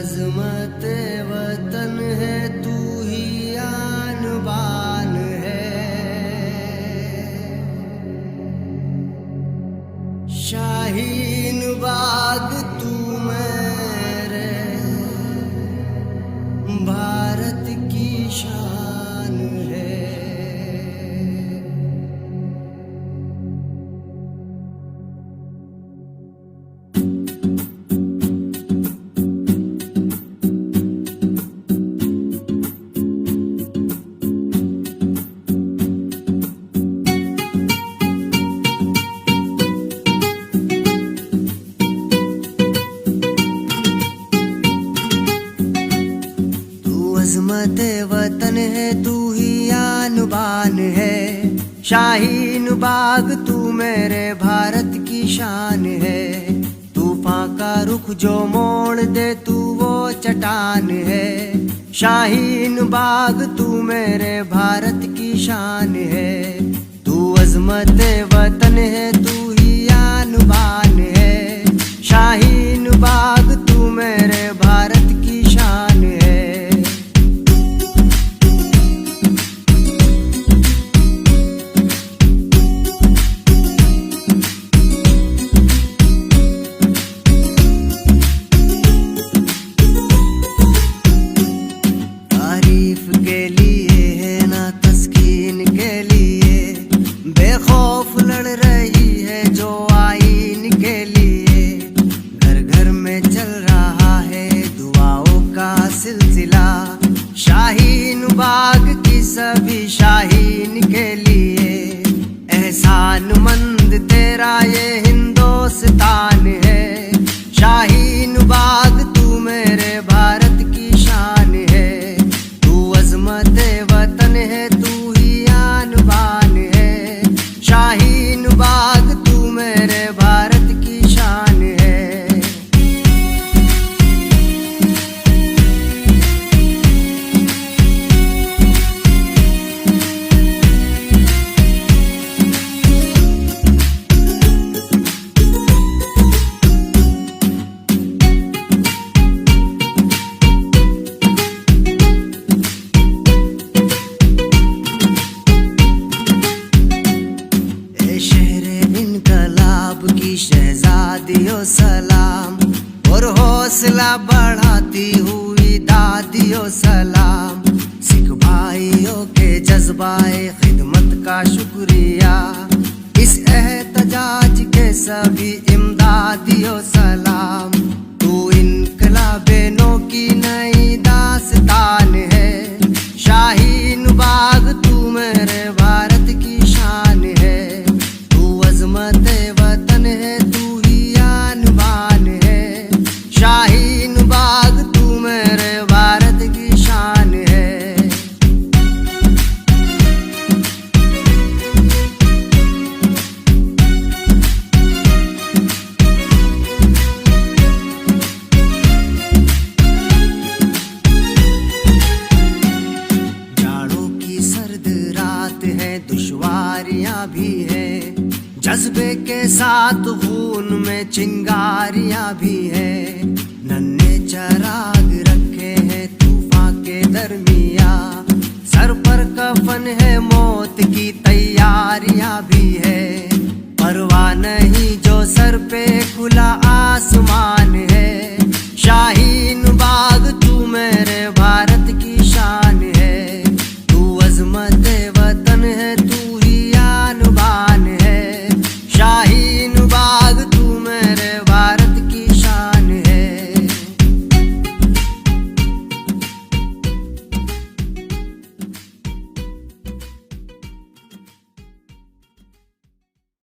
अज़मत वतन है, तू ही आन बान है। शाहीन बाग तू मेरे भारत की शान है। अज़मत वतन है, तू ही आन बान है। शाहीन बाग तू मेरे भारत की शान है। तूफान का रुख जो मोड़ दे तू वो चट्टान है। शाहीन बाग तू मेरे भारत की शान है। तू अज़मत वतन है, तू ही आन बान है। शाहीन बाग तू मेरे भारत की शान है। बेखौफ लड़ रही है जो आईन के लिए। घर घर में चल रहा है दुआओं का सिलसिला। शाहीन बाग की सभी शाहीन के लिए। एहसान मंद तेरा ये हिंदुस्तान है। शाहीन बाग तू मेरे भारत की शान है। तू अज़मत वतन है, तू ही आन बान है। शाहीन बाग तू मेरे भारत की शान है। शहजादियों सलाम और हौसला बढ़ाती हुई दादियों सलाम। सिख भाइयों के जज्बाए खिदमत का शुक्रिया। इस एहतजाज के सभी इमदादियों सलाम। तू इनकलाबे नौ की नई दास्तान है। शाहीन बाग तू मेरे भारत की शान है। तू अज़मत वतन है, तू ही आन बान है। शाहीन बाग तू मेरे भारत की शान है। जाड़ों की सर्द रात है, दुश्वारियां भी है। जज्बे के साथ खून में चिंगारियां भी है। नन्हे चरा